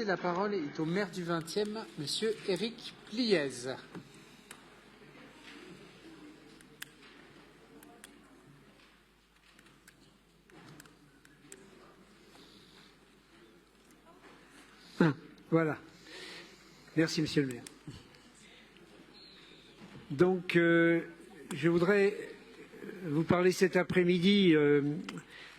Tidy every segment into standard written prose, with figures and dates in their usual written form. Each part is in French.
La parole est au maire du 20e, Monsieur Éric Pliez. Voilà. Merci, Monsieur le maire. Donc, je voudrais vous parler cet après-midi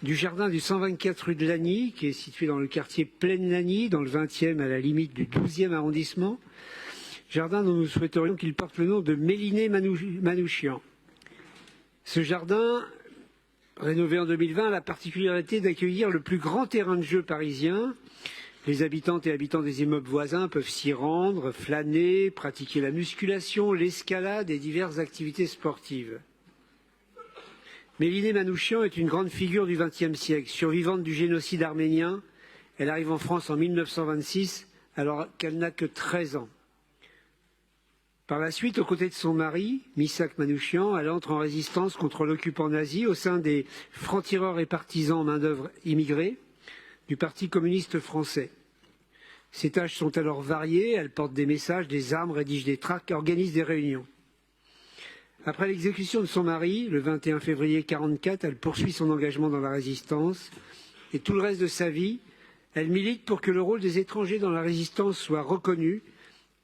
du jardin du 124 rue de Lagny, qui est situé dans le quartier Plaine-Lagny, dans le 20e, à la limite du 12e arrondissement. Jardin dont nous souhaiterions qu'il porte le nom de Méliné Manouchian. Ce jardin, rénové en 2020, a la particularité d'accueillir le plus grand terrain de jeu parisien. Les habitantes et habitants des immeubles voisins peuvent s'y rendre, flâner, pratiquer la musculation, l'escalade et diverses activités sportives. Méliné Manouchian est une grande figure du XXe siècle, survivante du génocide arménien. Elle arrive en France en 1926, alors qu'elle n'a que 13 ans. Par la suite, aux côtés de son mari, Misak Manouchian, elle entre en résistance contre l'occupant nazi au sein des francs-tireurs et partisans main-d'œuvre immigrés du Parti communiste français. Ses tâches sont alors variées, elle porte des messages, des armes, rédige des tracts, organise des réunions. Après l'exécution de son mari, le 21 février 1944, elle poursuit son engagement dans la résistance et tout le reste de sa vie, elle milite pour que le rôle des étrangers dans la résistance soit reconnu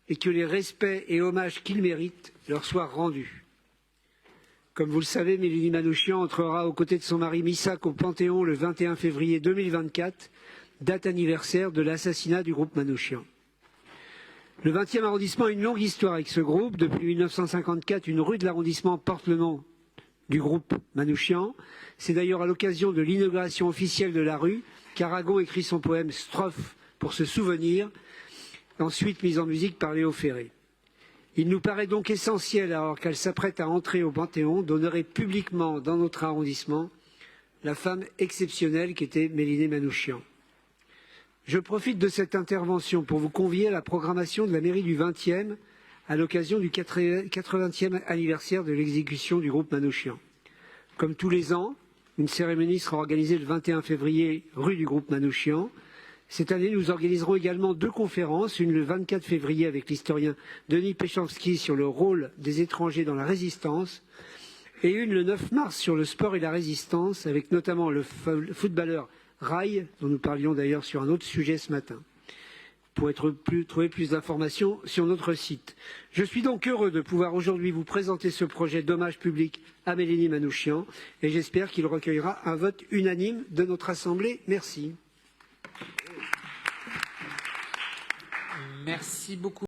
et que les respects et hommages qu'ils méritent leur soient rendus. Comme vous le savez, Méliné Manouchian entrera aux côtés de son mari Misak au Panthéon le 21 février 2024, date anniversaire de l'assassinat du groupe Manouchian. Le 20e arrondissement a une longue histoire avec ce groupe. Depuis 1954, une rue de l'arrondissement porte le nom du groupe Manouchian. C'est d'ailleurs à l'occasion de l'inauguration officielle de la rue qu'Aragon écrit son poème Strophe pour se souvenir, ensuite mise en musique par Léo Ferré. Il nous paraît donc essentiel, alors qu'elle s'apprête à entrer au Panthéon, d'honorer publiquement dans notre arrondissement la femme exceptionnelle qu'était Méliné Manouchian. Je profite de cette intervention pour vous convier à la programmation de la mairie du 20e à l'occasion du 80e anniversaire de l'exécution du groupe Manouchian. Comme tous les ans, une cérémonie sera organisée le 21 février rue du groupe Manouchian. Cette année, nous organiserons également deux conférences, une le 24 février avec l'historien Denis Péchanski sur le rôle des étrangers dans la résistance et une le 9 mars sur le sport et la résistance avec notamment le footballeur Rail, dont nous parlions d'ailleurs sur un autre sujet ce matin. Vous pourrez trouver plus d'informations sur notre site. Je suis donc heureux de pouvoir aujourd'hui vous présenter ce projet d'hommage public à Méliné Manouchian et j'espère qu'il recueillera un vote unanime de notre Assemblée. Merci. Merci beaucoup.